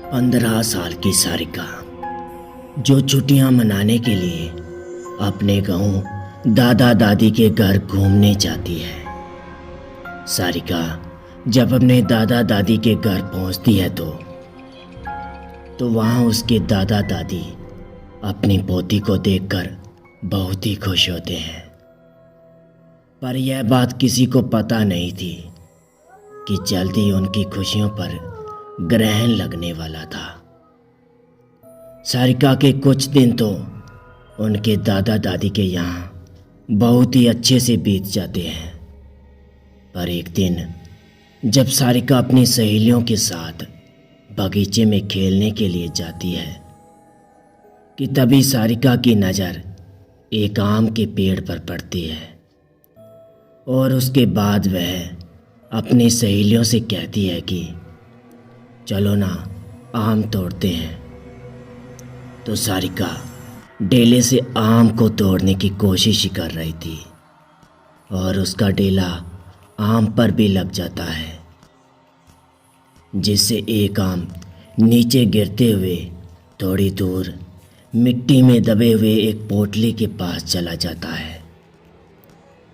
15 साल की सारिका जो छुट्टियां मनाने के लिए अपने गांव दादा दादी के घर घूमने जाती है। सारिका जब अपने दादा दादी के घर पहुंचती है तो वहां उसके दादा दादी अपनी पोती को देखकर बहुत ही खुश होते हैं। पर यह बात किसी को पता नहीं थी कि जल्दी उनकी खुशियों पर ग्रहण लगने वाला था। सारिका के कुछ दिन तो उनके दादा दादी के यहाँ बहुत ही अच्छे से बीत जाते हैं। पर एक दिन जब सारिका अपनी सहेलियों के साथ बगीचे में खेलने के लिए जाती है कि तभी सारिका की नज़र एक आम के पेड़ पर पड़ती है और उसके बाद वह अपनी सहेलियों से कहती है कि चलो ना आम तोड़ते हैं। तो सारिका डेले से आम को तोड़ने की कोशिश कर रही थी और उसका डेला आम पर भी लग जाता है, जिससे एक आम नीचे गिरते हुए थोड़ी दूर मिट्टी में दबे हुए एक पोटली के पास चला जाता है।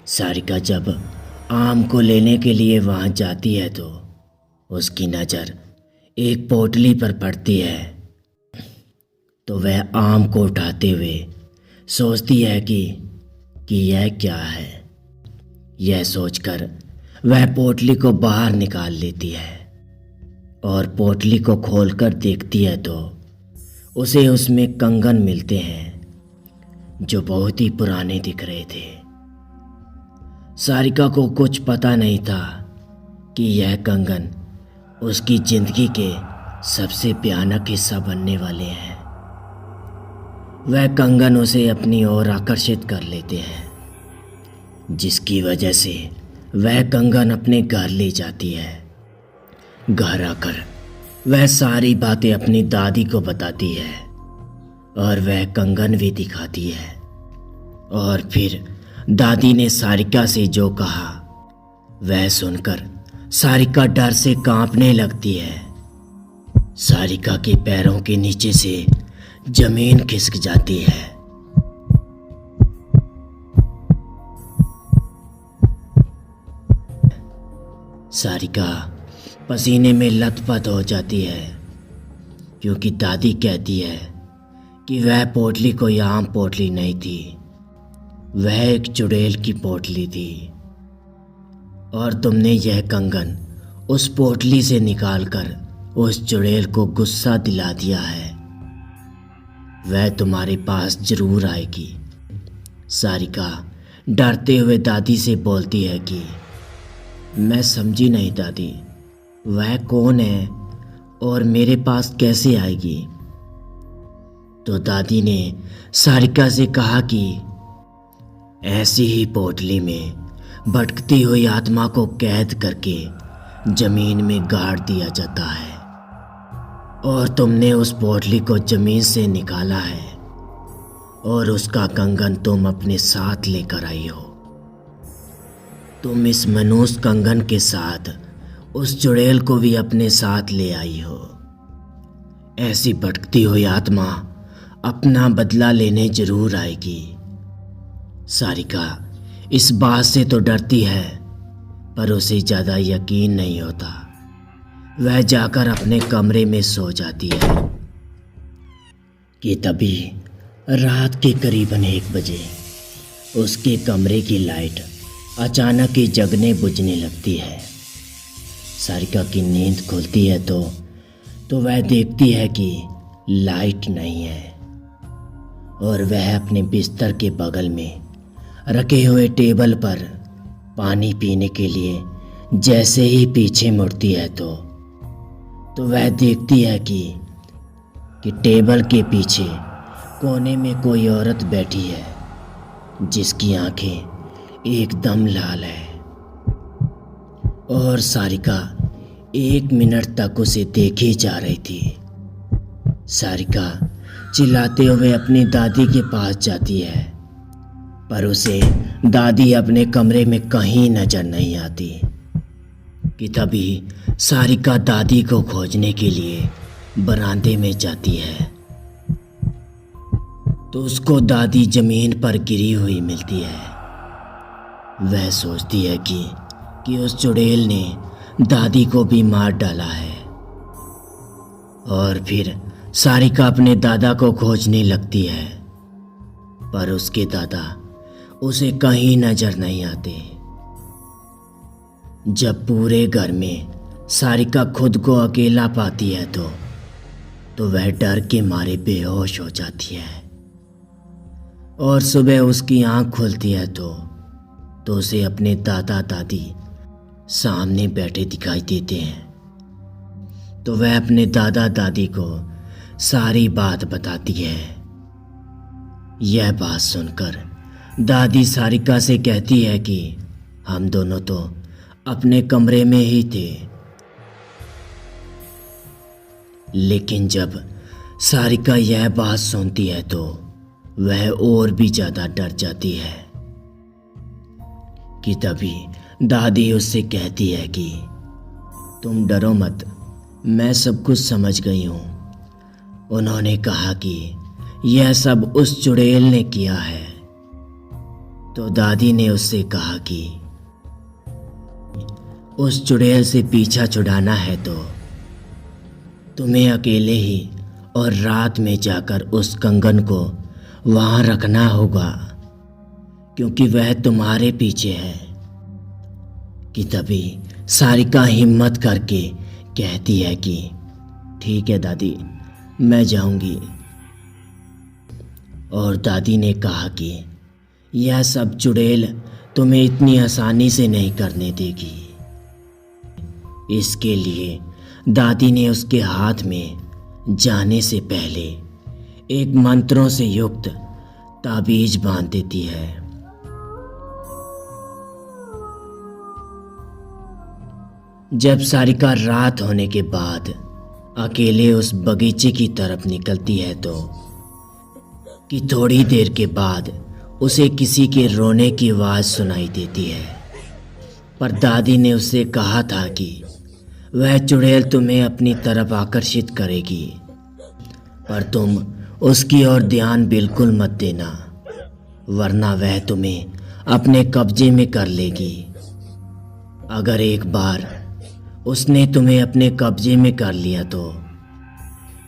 सारिका जब आम को लेने के लिए वहां जाती है तो उसकी नज़र एक पोटली पर पड़ती है। तो वह आम को उठाते हुए सोचती है कि यह क्या है। यह सोचकर वह पोटली को बाहर निकाल लेती है और पोटली को खोलकर देखती है तो उसे उसमें कंगन मिलते हैं जो बहुत ही पुराने दिख रहे थे। सारिका को कुछ पता नहीं था कि यह कंगन उसकी जिंदगी के सबसे भयानक हिस्सा बनने वाले हैं। वह कंगन उसे अपनी ओर आकर्षित कर लेते हैं, जिसकी वजह से वह कंगन अपने घर ले जाती है। घर आकर वह सारी बातें अपनी दादी को बताती है और वह कंगन भी दिखाती है। और फिर दादी ने सारिका से जो कहा वह सुनकर सारिका डर से कांपने लगती है। सारिका के पैरों के नीचे से जमीन खिसक जाती है। सारिका पसीने में लथपथ हो जाती है क्योंकि दादी कहती है कि वह पोटली कोई आम पोटली नहीं थी, वह एक चुड़ैल की पोटली थी और तुमने यह कंगन उस पोटली से निकालकर उस चुड़ैल को गुस्सा दिला दिया है। वह तुम्हारे पास जरूर आएगी। सारिका डरते हुए दादी से बोलती है कि मैं समझी नहीं दादी, वह कौन है और मेरे पास कैसे आएगी। तो दादी ने सारिका से कहा कि ऐसी ही पोटली में भटकती हुई आत्मा को कैद करके जमीन में गाड़ दिया जाता है और तुमने उस पोटली को जमीन से निकाला है और उसका कंगन तुम अपने साथ लेकर आई हो। तुम इस मनुष्य कंगन के साथ उस चुड़ैल को भी अपने साथ ले आई हो। ऐसी भटकती हुई आत्मा अपना बदला लेने जरूर आएगी। सारिका इस बात से तो डरती है पर उसे ज़्यादा यकीन नहीं होता। वह जाकर अपने कमरे में सो जाती है कि तभी रात के करीबन 1 बजे उसके कमरे की लाइट अचानक ही जगने बुझने लगती है। सारिका की नींद खुलती है तो वह देखती है कि लाइट नहीं है और वह अपने बिस्तर के बगल में रखे हुए टेबल पर पानी पीने के लिए जैसे ही पीछे मुड़ती है तो वह देखती है कि टेबल के पीछे कोने में कोई औरत बैठी है जिसकी आंखें एकदम लाल है। और सारिका 1 मिनट तक उसे देखी जा रही थी। सारिका चिल्लाते हुए अपनी दादी के पास जाती है पर उसे दादी अपने कमरे में कहीं नजर नहीं आती कि तभी सारिका दादी को खोजने के लिए बरामदे में जाती है तो उसको दादी जमीन पर गिरी हुई मिलती है। वह सोचती है कि उस चुड़ैल ने दादी को भी मार डाला है और फिर सारिका अपने दादा को खोजने लगती है, पर उसके दादा उसे कहीं नजर नहीं आते। जब पूरे घर में सारिका खुद को अकेला पाती है तो वह डर के मारे बेहोश हो जाती है और सुबह उसकी आंख खुलती है तो उसे अपने दादा दादी सामने बैठे दिखाई देते हैं। तो वह अपने दादा दादी को सारी बात बताती है। यह बात सुनकर दादी सारिका से कहती है कि हम दोनों तो अपने कमरे में ही थे। लेकिन जब सारिका यह बात सुनती है तो वह और भी ज़्यादा डर जाती है कि तभी दादी उससे कहती है कि तुम डरो मत, मैं सब कुछ समझ गई हूँ। उन्होंने कहा कि यह सब उस चुड़ैल ने किया है। तो दादी ने उससे कहा कि उस चुड़ैल से पीछा छुड़ाना है तो तुम्हें अकेले ही और रात में जाकर उस कंगन को वहाँ रखना होगा, क्योंकि वह तुम्हारे पीछे है। कि तभी सारिका हिम्मत करके कहती है कि ठीक है दादी, मैं जाऊंगी। और दादी ने कहा कि यह सब चुड़ैल तुम्हें इतनी आसानी से नहीं करने देगी। इसके लिए दादी ने उसके हाथ में जाने से पहले एक मंत्रों से युक्त ताबीज बांध देती है। जब सारिका रात होने के बाद अकेले उस बगीचे की तरफ निकलती है तो कि थोड़ी देर के बाद उसे किसी के रोने की आवाज़ सुनाई देती है। पर दादी ने उससे कहा था कि वह चुड़ैल तुम्हें अपनी तरफ आकर्षित करेगी, पर तुम उसकी ओर ध्यान बिल्कुल मत देना, वरना वह तुम्हें अपने कब्जे में कर लेगी। अगर एक बार उसने तुम्हें अपने कब्जे में कर लिया तो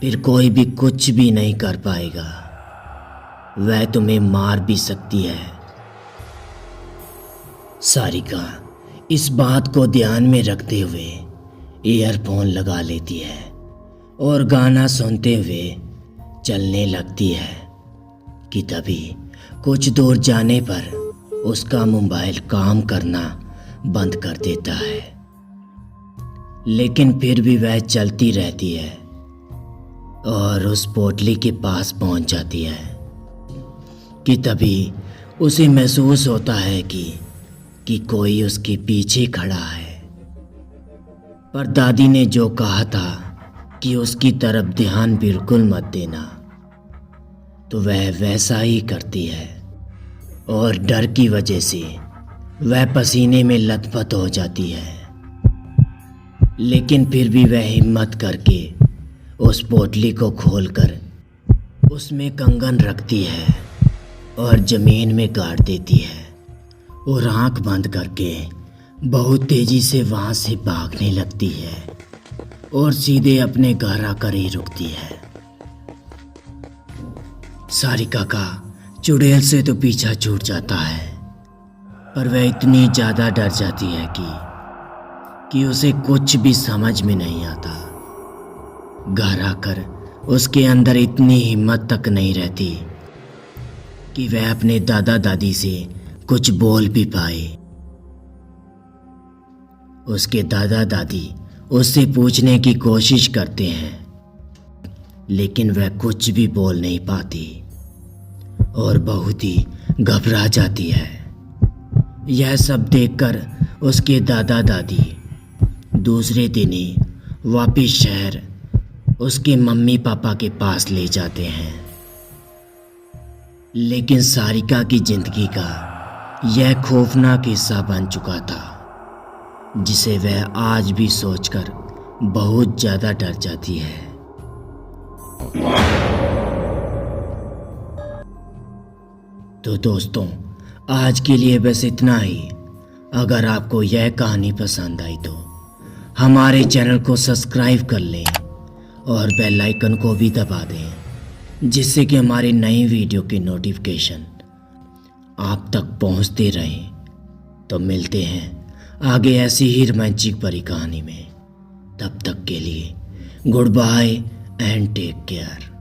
फिर कोई भी कुछ भी नहीं कर पाएगा। वह तुम्हें मार भी सकती है। सारिका इस बात को ध्यान में रखते हुए ईयरफोन लगा लेती है और गाना सुनते हुए चलने लगती है कि तभी कुछ दूर जाने पर उसका मोबाइल काम करना बंद कर देता है। लेकिन फिर भी वह चलती रहती है और उस पोटली के पास पहुंच जाती है कि तभी उसे महसूस होता है कि कोई उसके पीछे खड़ा है। पर दादी ने जो कहा था कि उसकी तरफ ध्यान बिल्कुल मत देना, तो वह वैसा ही करती है और डर की वजह से वह पसीने में लथपथ हो जाती है। लेकिन फिर भी वह हिम्मत करके उस पोटली को खोलकर उसमें कंगन रखती है और ज़मीन में गाड़ देती है और आंख बंद करके बहुत तेज़ी से वहाँ से भागने लगती है और सीधे अपने घर आकर ही रुकती है। सारिका का चुड़ैल से तो पीछा छूट जाता है, पर वह इतनी ज़्यादा डर जाती है कि उसे कुछ भी समझ में नहीं आता। घर आकर उसके अंदर इतनी हिम्मत तक नहीं रहती कि वह अपने दादा दादी से कुछ बोल भी पाए। उसके दादा दादी उससे पूछने की कोशिश करते हैं, लेकिन वह कुछ भी बोल नहीं पाती और बहुत ही घबरा जाती है। यह सब देखकर उसके दादा दादी दूसरे दिन ही वापिस शहर उसके मम्मी पापा के पास ले जाते हैं। लेकिन सारिका की जिंदगी का यह खौफनाक हिस्सा बन चुका था, जिसे वह आज भी सोचकर बहुत ज़्यादा डर जाती है। तो दोस्तों, आज के लिए बस इतना ही। अगर आपको यह कहानी पसंद आई तो हमारे चैनल को सब्सक्राइब कर लें और बेल आइकन को भी दबा दें, जिससे कि हमारी नई वीडियो की नोटिफिकेशन आप तक पहुंचते रहें। तो मिलते हैं आगे ऐसी ही रोमांचिक भरी कहानी में। तब तक के लिए good bye and take care.